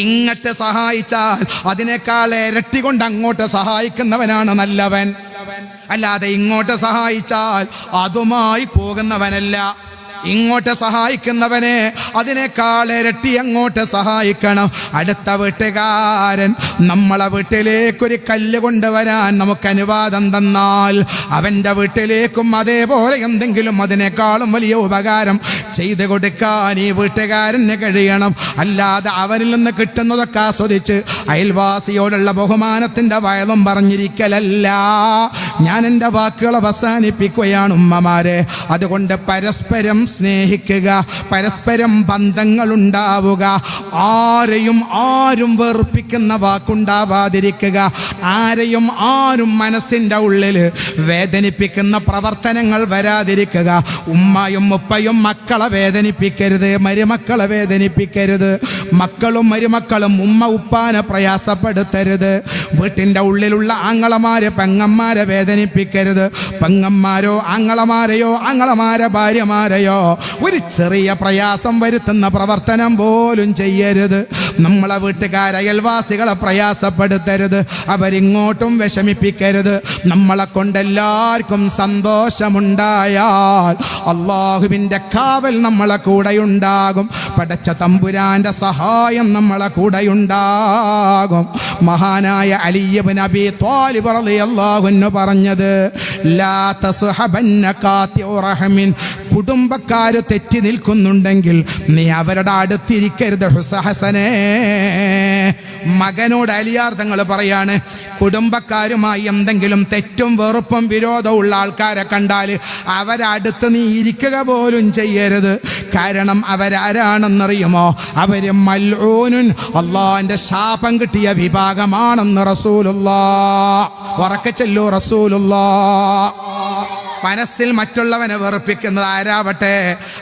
ഇങ്ങോട്ട് സഹായിച്ചാൽ അതിനേക്കാൾ ഇരട്ടി കൊണ്ട് അങ്ങോട്ട് സഹായിക്കുന്നവനാണ് നല്ലവൻ. അല്ലാതെ ഇങ്ങോട്ട് സഹായിച്ചാൽ അതുമായി പോകുന്നവനല്ല. ഇങ്ങോട്ട് സഹായിക്കുന്നവനെ അതിനേക്കാൾ ഇരട്ടി അങ്ങോട്ട് സഹായിക്കണം. അടുത്ത വീട്ടുകാരൻ നമ്മളെ വീട്ടിലേക്കൊരു കല്ല് കൊണ്ടുവരാൻ നമുക്ക് അനുവാദം തന്നാൽ അവൻ്റെ വീട്ടിലേക്കും അതേപോലെ എന്തെങ്കിലും അതിനേക്കാളും വലിയ ഉപകാരം ചെയ്തു കൊടുക്കാൻ ഈ വീട്ടുകാരന് കഴിയണം. അല്ലാതെ അവരിൽ നിന്ന് കിട്ടുന്നതൊക്കെ ആസ്വദിച്ച് അയൽവാസിയോടുള്ള ബഹുമാനത്തിൻ്റെ വയലും പറഞ്ഞിരിക്കലല്ല. ഞാൻ എൻ്റെ വാക്കുകൾ അവസാനിപ്പിക്കുകയാണ് ഉമ്മമാരെ. അതുകൊണ്ട് പരസ്പരം സ്നേഹിക്കുക, പരസ്പരം ബന്ധങ്ങൾ ഉണ്ടാവുക, ആരും വെറുപ്പിക്കുന്ന വാക്കുണ്ടാവാതിരിക്കുക, ആരും മനസ്സിൻ്റെ ഉള്ളിൽ വേദനിപ്പിക്കുന്ന പ്രവർത്തനങ്ങൾ വരാതിരിക്കുക. ഉമ്മയും ഉപ്പയും മക്കളെ വേദനിപ്പിക്കരുത്, മരുമക്കളെ വേദനിപ്പിക്കരുത്. മക്കളും മരുമക്കളും ഉമ്മ ഉപ്പാനെ പ്രയാസപ്പെടുത്തരുത്. വീട്ടിൻ്റെ ഉള്ളിലുള്ള ആങ്ങളമാരെ പെങ്ങന്മാരെ വേദനിപ്പിക്കരുത്. പെങ്ങന്മാരോ ആങ്ങളമാരെയോ ആങ്ങളമാരെ ഭാര്യമാരെയോ ഒരു ചെറിയ പ്രയാസം വരുത്തുന്ന പ്രവർത്തനം പോലും ചെയ്യരുത്. നമ്മളെ വീട്ടുകാരെ അയൽവാസികളെ പ്രയാസപ്പെടുത്തരുത്, അവരിങ്ങോട്ടും വിഷമിപ്പിക്കരുത്. നമ്മളെ കൊണ്ടെല്ലാവർക്കും സന്തോഷമുണ്ടായാൽ അള്ളാഹുവിൻ്റെ കാവൽ നമ്മളെ കൂടെയുണ്ടാകും. പടച്ച തമ്പുരാന്റെ സഹായം നമ്മളെ കൂടെയുണ്ടാകും. മഹാനായ അലി ഇബ്നു അബീ ത്വാലിബ് റളിയല്ലാഹു അൻഹു പറഞ്ഞത്, ലാ തസ്ഹബന്ന ഖാതിഉ റഹമിൻ, കുടുംബക്കാര് തെറ്റി നിൽക്കുന്നുണ്ടെങ്കിൽ നീ അവരുടെ അടുത്തിരിക്കരുത്. ഹസനെ, മകനോട് അലിയാർ തങ്ങൾ പറയാണ്, കുടുംബക്കാരുമായി എന്തെങ്കിലും തെറ്റും വെറുപ്പും വിരോധവും ഉള്ള ആൾക്കാരെ കണ്ടാൽ അവരടുത്ത് നീ ഇരിക്കുക പോലും ചെയ്യരുത്. കാരണം അവരാരാണെന്നറിയുമോ? അവര് മൽഊനുൻ, അള്ളാഹിന്റെ ശാപം കിട്ടിയ വിഭാഗമാണെന്ന് റസൂലുള്ളാഹ്. ഉറക്കെ ചൊല്ലൂ റസൂലുള്ളാഹ്. മനസ്സിൽ മറ്റുള്ളവനെ വെറുപ്പിക്കുന്നത് ആരാവട്ടെ,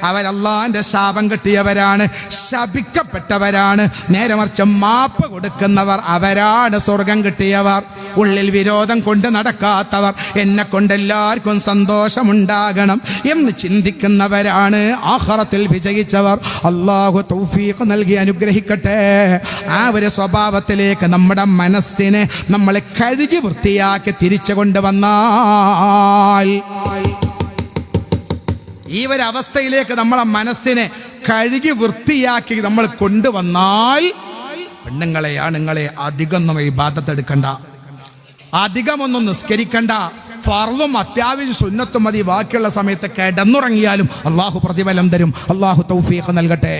അവരല്ലാഹുവിന്റെ ശാപം കിട്ടിയവരാണ്, ശപിക്കപ്പെട്ടവരാണ്. നേരെ മറിച്ച് മാപ്പ് കൊടുക്കുന്നവർ അവരാണ് സ്വർഗം കിട്ടിയവർ. ഉള്ളിൽ വിരോധം കൊണ്ട് നടക്കാത്തവർ, എന്നെ കൊണ്ട് എല്ലാവർക്കും സന്തോഷമുണ്ടാകണം എന്ന് ചിന്തിക്കുന്നവരാണ് ആഖിറത്തിൽ വിജയിച്ചവർ. അല്ലാഹു തൗഫീഖ് നൽകി അനുഗ്രഹിക്കട്ടെ. ആ ഒരു സ്വഭാവത്തിലേക്ക് നമ്മുടെ മനസ്സിനെ നമ്മൾ കഴുകി വൃത്തിയാക്കി തിരിച്ചു കൊണ്ടുവന്നാൽ, ഈ ഒരു അവസ്ഥയിലേക്ക് നമ്മളെ മനസ്സിനെ കഴുകി വൃത്തിയാക്കി നമ്മൾ കൊണ്ടുവന്നാൽ, പെണ്ണുങ്ങളെ ആണുങ്ങളെ അധികമൊന്നും ഇബാദത്ത് എടുക്കണ്ട, അധികമൊന്നും നിസ്കരിക്കണ്ട. ഫർളും അത്യാവശ്യം സുന്നത്തും മതി. ബാക്കിയുള്ള സമയത്ത് കിടന്നുറങ്ങിയാലും അള്ളാഹു പ്രതിഫലം തരും. അള്ളാഹു തൗഫീഖ് നൽകട്ടെ.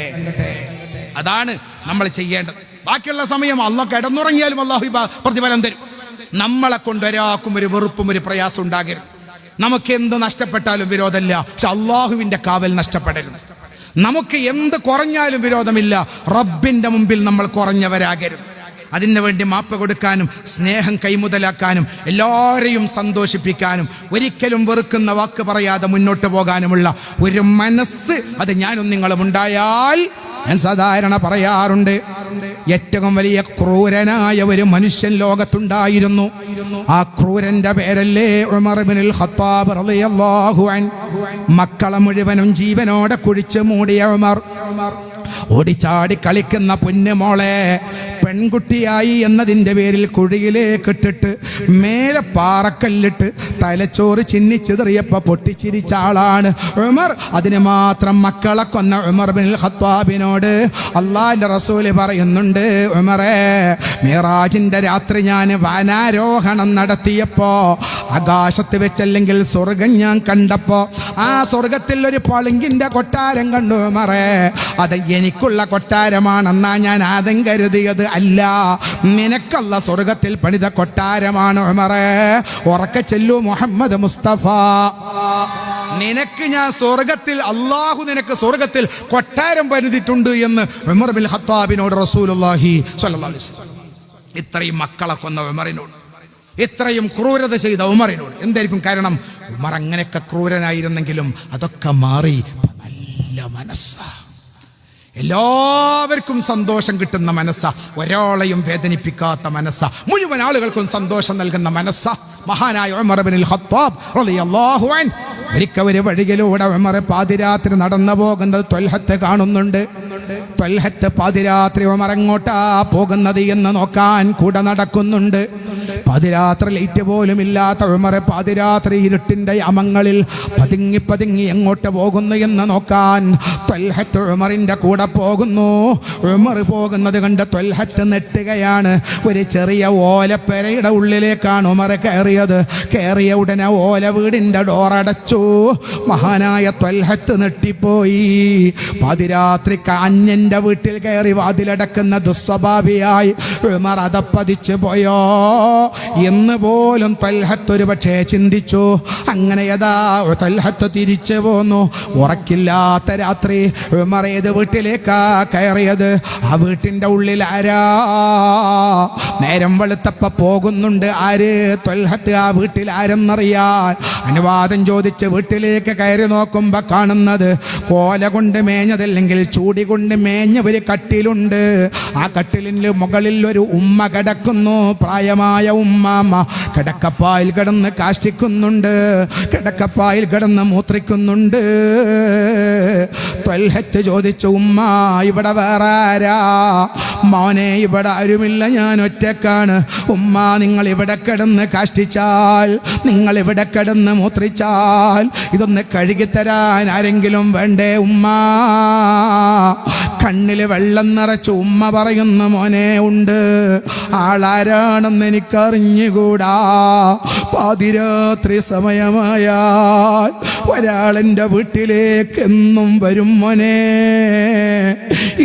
അതാണ് നമ്മൾ ചെയ്യേണ്ടത്. ബാക്കിയുള്ള സമയം അള്ളാഹ് കിടന്നുറങ്ങിയാലും അള്ളാഹു പ്രതിഫലം തരും. നമ്മളെ കൊണ്ട് ഒരാൾക്കും ഒരു വെറുപ്പും ഒരു പ്രയാസം ഉണ്ടാകരുത്. നമുക്ക് എന്ത് നഷ്ടപ്പെട്ടാലും വിരോധമില്ല, പക്ഷെ അള്ളാഹുവിന്റെ കാവൽ നഷ്ടപ്പെടരുത്. നമുക്ക് എന്ത് കുറഞ്ഞാലും വിരോധമില്ല, റബ്ബിന്റെ മുമ്പിൽ നമ്മൾ കുറഞ്ഞവരാകരുത്. അതിനു വേണ്ടി മാപ്പ് കൊടുക്കാനും സ്നേഹം കൈമുതലാക്കാനും എല്ലാവരെയും സന്തോഷിപ്പിക്കാനും ഒരിക്കലും വെറുക്കുന്ന വാക്ക് പറയാതെ മുന്നോട്ട് പോകാനുമുള്ള ഒരു മനസ്സ് അത് ഞാനും നിങ്ങളും ഉണ്ടായാൽ, ഞാൻ സാധാരണ പറയാറുണ്ട്, ഏറ്റവും വലിയ ക്രൂരനായ ഒരു മനുഷ്യൻ ലോകത്തുണ്ടായിരുന്നു. ആ ക്രൂരന്റെ പേരല്ലേ ഉമർ ഇബ്നുൽ ഖത്താബ് റളിയല്ലാഹു അൻഹു. മക്കളെ മുഴുവനും ജീവനോടെ കുഴിച്ചു മൂടിയ ഉമർ, ഓടിച്ചാടി കളിക്കുന്ന പൊന്നുമോളെ പെൺകുട്ടിയായി എന്നതിൻ്റെ പേരിൽ കുഴിയിലേക്ക് ഇട്ടിട്ട് മേലെ പാറക്കല്ലിട്ട് തലച്ചോറ് ചിന്നിച്ചിതറിയപ്പോൾ പൊട്ടിച്ചിരിച്ച ആളാണ് ഉമർ. അതിന് മാത്രം മക്കളെ കൊന്ന ഉമർ ഇബ്നുൽ ഖത്താബിനോട് അള്ളാഹിന്റെ റസൂല് പറയുന്നുണ്ട്, ഉമറേ, മിറാജിന്റെ രാത്രി ഞാൻ വനാരോഹണം നടത്തിയപ്പോ ആകാശത്ത് വെച്ചല്ലെങ്കിൽ സ്വർഗം ഞാൻ കണ്ടപ്പോ ആ സ്വർഗത്തിൽ ഒരു പളുങ്കിന്റെ കൊട്ടാരം കണ്ടു ഉമറേ. അത് എനിക്കുള്ള കൊട്ടാരമാണെന്നാ ഞാൻ ആദ്യം കരുതിയത്. അല്ല, നിനക്കല്ല സ്വർഗത്തിൽ പണിത കൊട്ടാരമാണ് ഉമറേ. ഉറക്കെ ചെല്ലു മുഹമ്മദ് മുസ്തഫ. നിനക്ക് ഞാൻ സ്വർഗത്തിൽ, അള്ളാഹു നിനക്ക് സ്വർഗത്തിൽ കൊട്ടാരം പണിതിട്ടുണ്ട് എന്ന് ഉമർ ഇബ്നുൽ ഖത്താബിനോട് റസൂലുള്ളാഹി സ്വല്ലല്ലാഹു അലൈഹി വസല്ലം. ഇത്രയും മക്കളെ കൊന്ന ഉമറിനോട്, ഇത്രയും ക്രൂരത ചെയ്ത ഉമറിനോട് എന്തായിരിക്കും കാരണം? ഉമർ അങ്ങനെയൊക്കെ ക്രൂരനായിരുന്നെങ്കിലും അതൊക്കെ മാറി നല്ല മനസ്സാ, എല്ലാവർക്കും സന്തോഷം കിട്ടുന്ന മനസ്സാ, ഒരാളെയും വേദനിപ്പിക്കാത്ത മനസ്സാ, മുഴുവൻ ആളുകൾക്കും സന്തോഷം നൽകുന്ന മനസ്സാ മഹാനായ ഉമർ ഇബ്നുൽ ഖത്താബ് റളിയല്ലാഹു അൻഹു. ഒരിക്കൽ ഒരു വഴിയിലൂടെ ഉമർ പാതിരാത്രി നടന്നു പോകുന്നത് ത്വൽഹത്ത് കാണുന്നുണ്ട്. ത്വൽഹത്ത് പാതിരാത്രി ഉമർ എങ്ങോട്ടാ പോകുന്നത് എന്ന് നോക്കാൻ കൂടെ നടക്കുന്നുണ്ട്. പാതിരാത്രി ലൈറ്റ് പോലും ഇല്ലാത്ത ഉമർ പാതിരാത്രി ഇരുട്ടിൻ്റെ യമങ്ങളിൽ പതുങ്ങി പതുങ്ങി എങ്ങോട്ട് പോകുന്നു എന്ന് നോക്കാൻ ത്വൽഹത്ത് ഉമറിൻ്റെ കൂടെ പോകുന്നു. ഉമർ പോകുന്നത് കണ്ട് ത്വൽഹത്ത് നെട്ടുകയാണ്. ഒരു ചെറിയ ഓലപ്പെരയുടെ ഉള്ളിലേക്കാണ് ഉമർ കയറിയത്. കയറിയ ഉടനെ ഓല വീടിൻ്റെ ഡോറടച്ചു. മഹാനായ ത്വൽഹത്ത് നെട്ടിപ്പോയി. പാതിരാത്രി അന്യൻ്റെ വീട്ടിൽ കയറി വാതിലടക്കുന്ന ദുസ്വഭാവിയായി ഉമർ അതപ്പതിച്ചു പോയോ എന്ന് പോലും ത്വൽഹത്ത് ഒരു പക്ഷേ ചിന്തിച്ചു. അങ്ങനെ യഥാ ത്വൽഹത്ത് തിരിച്ചു പോന്നു. ഉറക്കില്ലാത്ത രാത്രി ഉമർ ഏത് വീട്ടിലേക്കാ കയറിയത്? ആ വീട്ടിൻ്റെ ഉള്ളിൽ ആരാ? നേരം വെളുത്തപ്പ പോകുന്നുണ്ട് ആര്? ത്വൽഹത്ത്. ആ വീട്ടിൽ ആരെന്നറിയാൻ അനുവാദം ചോദിച്ച് വീട്ടിലേക്ക് കയറി നോക്കുമ്പോൾ കാണുന്നത് കോല കൊണ്ട് മേഞ്ഞതല്ലെങ്കിൽ ചൂടി കൊണ്ട് മേഞ്ഞ ഒരു കട്ടിലുണ്ട്. ആ കട്ടിലിൻ്റെ മുകളിൽ ഒരു ഉമ്മ കിടക്കുന്നു. പ്രായമായ ഉമ്മാമ്മ കിടക്കപ്പായിൽ കിടന്ന് കാഷ്ടിക്കുന്നുണ്ട്. കിടക്കപ്പായിൽ കിടന്ന് മൂത്രിക്കുന്നുണ്ട്. ത്വൽഹത്ത് ചോദിച്ചു, ഉമ്മ ഇവിടെ വേറെ ആരാ? മോനെ ഇവിടെ ആരുമില്ല, ഞാൻ ഒറ്റക്കാണ്. ഉമ്മ നിങ്ങൾ ഇവിടെ കിടന്ന് കാഷ്ടിച്ചാൽ, നിങ്ങൾ ഇവിടെ കിടന്ന് മൂത്രിച്ചാൽ ഇതൊന്ന് കഴുകിത്തരാൻ ആരെങ്കിലും വേണ്ടേ ഉമ്മ? കണ്ണിൽ വെള്ളം നിറച്ചു ഉമ്മ പറയുന്നു, മോനെ ഉണ്ട്. ആളാരാണെന്ന് എനിക്കറിഞ്ഞുകൂടാ. പാതിരാത്രി സമയമായാൽ ഒരാളെൻ്റെ വീട്ടിലേക്ക് എന്നും വരും മോനെ.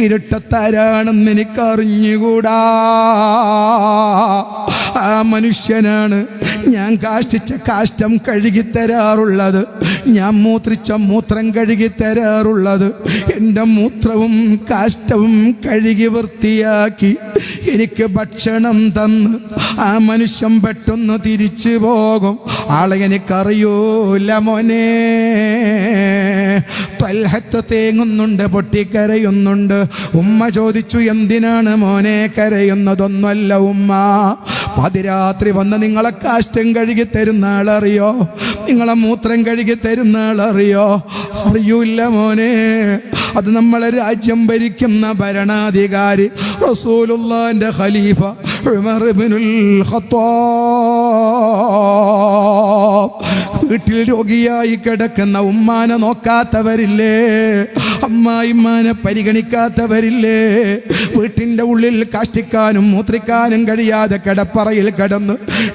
ഇരുട്ടത്താരാണെന്ന് എനിക്കറിഞ്ഞുകൂടാ. ആ മനുഷ്യനാണ് ഞാൻ കാഷ്ടിച്ച കാഷ്ടം കഴുകിത്തരാറുള്ളത്, ഞാൻ മൂത്രിച്ച മൂത്രം കഴുകിത്തരാറുള്ളത്. എൻ്റെ മൂത്രവും കാഷ്ടവും കഴുകി വൃത്തിയാക്കി എനിക്ക് ഭക്ഷണം തന്ന് ആ മനുഷ്യൻ പെട്ടെന്ന് തിരിച്ചു പോകും. ആളെ എനിക്കറിയൂല മോനെ. ത്വൽഹത്ത് തേങ്ങുന്നുണ്ട്, പൊട്ടിക്കരയുന്നുണ്ട്. ഉമ്മ ചോദിച്ചു, എന്തിനാണ് മോനെ കരയുന്നതൊന്നുമല്ല ഉമ്മ. പാതിരാത്രി വന്ന് നിങ്ങളെ കാഷ്ടം കഴുകി തരുന്ന ആളറിയോ? നിങ്ങളെ മൂത്രം കഴുകി തരുന്ന ആളറിയോ? അറിയൂല്ല മോനെ. അത് നമ്മളെ രാജ്യം ഭരിക്കുന്ന ഭരണാധികാരി റസൂലുള്ളാഹിന്റെ ഖലീഫ ഉമർ ഇബ്നുൽ ഖത്താബ്. വീട്ടിൽ രോഗിയായി കിടക്കുന്ന ഉമ്മാനെ നോക്കാത്തവരില്ലേ? അമ്മായിമാനെ പരിഗണിക്കാത്തവരില്ലേ? വീട്ടിൻ്റെ ഉള്ളിൽ കാഷ്ടിക്കാനും മൂത്രിക്കാനും കഴിയാതെ കിടപ്പറയിൽ കിടന്ന്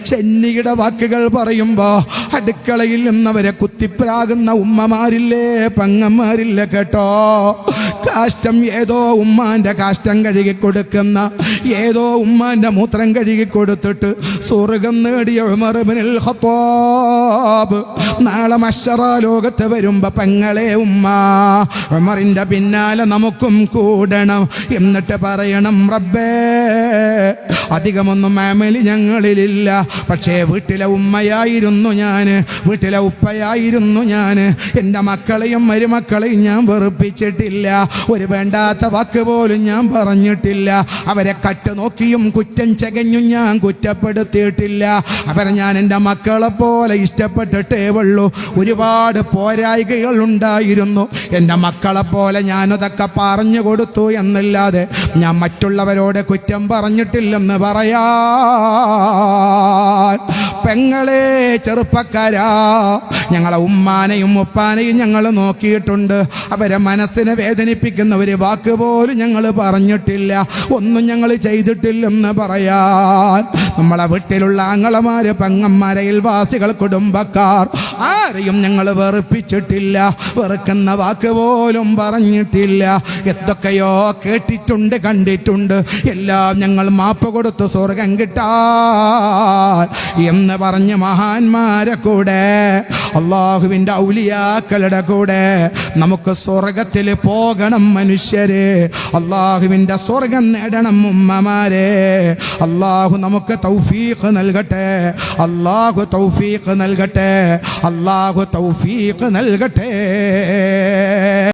ചെന്നിയുടെ വാക്കുകൾ പറയുമ്പോൾ അടുക്കളയിൽ നിന്നവരെ കുത്തിപ്രാകുന്ന ഉമ്മമാരില്ലേ, പെങ്ങന്മാരില്ലേ? കേട്ടോ, കാഷ്ടം ഏതോ ഉമ്മാൻ്റെ കാഷ്ടം കഴുകി കൊടുക്കുന്ന, ഏതോ ഉമ്മാൻ്റെ മൂത്രം കഴുകി കൊടുത്തിട്ട് സ്വർഗം നേടിയ ഉമർ ഇബ്നുൽ ഖത്താബ് നാളെ മഹ്ശറ ലോകത്ത് വരുമ്പോ പെങ്ങളെ ഉമ്മ ഉമറിന്റെ പിന്നാലെ നമുക്കും കൂടണം. എന്നിട്ട് പറയണം, റബ്ബേ അധികമൊന്നും ഫാമിലി ഞങ്ങളിലില്ല, പക്ഷേ വീട്ടിലെ ഉമ്മയായിരുന്നു ഞാൻ, വീട്ടിലെ ഉപ്പയായിരുന്നു ഞാൻ. എൻ്റെ മക്കളെയും മരുമക്കളെയും ഞാൻ വെറുപ്പിച്ചിട്ടില്ല. ഒരു വേണ്ടാത്ത വാക്ക് പോലും ഞാൻ പറഞ്ഞിട്ടില്ല. അവരെ കട്ട് നോക്കിയും കുറ്റം ചകഞ്ഞും ഞാൻ കുറ്റപ്പെടുത്തിയിട്ടില്ല. അവരെ ഞാൻ എൻ്റെ മക്കളെ പോലെ ഇഷ്ടപ്പെട്ടിട്ടേ ഉള്ളൂ. ഒരുപാട് പോരായ്കകൾ ഉണ്ടായിരുന്നു. എൻ്റെ മക്കളെ പോലെ ഞാനതൊക്കെ പറഞ്ഞു കൊടുത്തു എന്നല്ലാതെ ഞാൻ മറ്റുള്ളവരോട് കുറ്റം പറഞ്ഞിട്ടില്ലെന്ന് പറയാ. പെങ്ങളെ, ചെറുപ്പക്കാരാ, ഞങ്ങളെ ഉമ്മാനെയും ഉപ്പാനെയും ഞങ്ങൾ നോക്കിയിട്ടുണ്ട്. അവരെ മനസ്സിനെ വേദനിപ്പിക്കുന്ന ഒരു വാക്ക് പോലും ഞങ്ങൾ പറഞ്ഞിട്ടില്ല, ഒന്നും ഞങ്ങൾ ചെയ്തിട്ടില്ലെന്ന് പറയാൻ നമ്മളെ വീട്ടിലുള്ള ആങ്ങളമാര്, പെങ്ങന്മാര്, അയൽവാസികൾ, കുടുംബക്കാർ ആരെയും ഞങ്ങൾ വെറുപ്പിച്ചിട്ടില്ല, വെറുക്കുന്ന വാക്ക് പോലും പറഞ്ഞിട്ടില്ല. എന്തൊക്കെയോ കേട്ടിട്ടുണ്ട്, കണ്ടിട്ടുണ്ട്. എല്ലാം ഞങ്ങൾ മാപ്പ് കൊടുത്തു സ്വർഗം കിട്ടാൻ എന്ന് പറഞ്ഞ് മഹാന്മാരെ കൂടെ, അള്ളാഹുവിൻ്റെ ഔലിയാക്കളുടെ കൂടെ നമുക്ക് സ്വർഗത്തിൽ പോകണം മനുഷ്യരെ. അള്ളാഹുവിൻ്റെ സ്വർഗം നേടണം ഉമ്മമാരെ. അള്ളാഹു നമുക്ക് തൗഫീഖ് നൽകട്ടെ, അള്ളാഹു തൗഫീഖ് നൽകട്ടെ, അള്ളാഹു തൗഫീഖ് നൽകട്ടെ.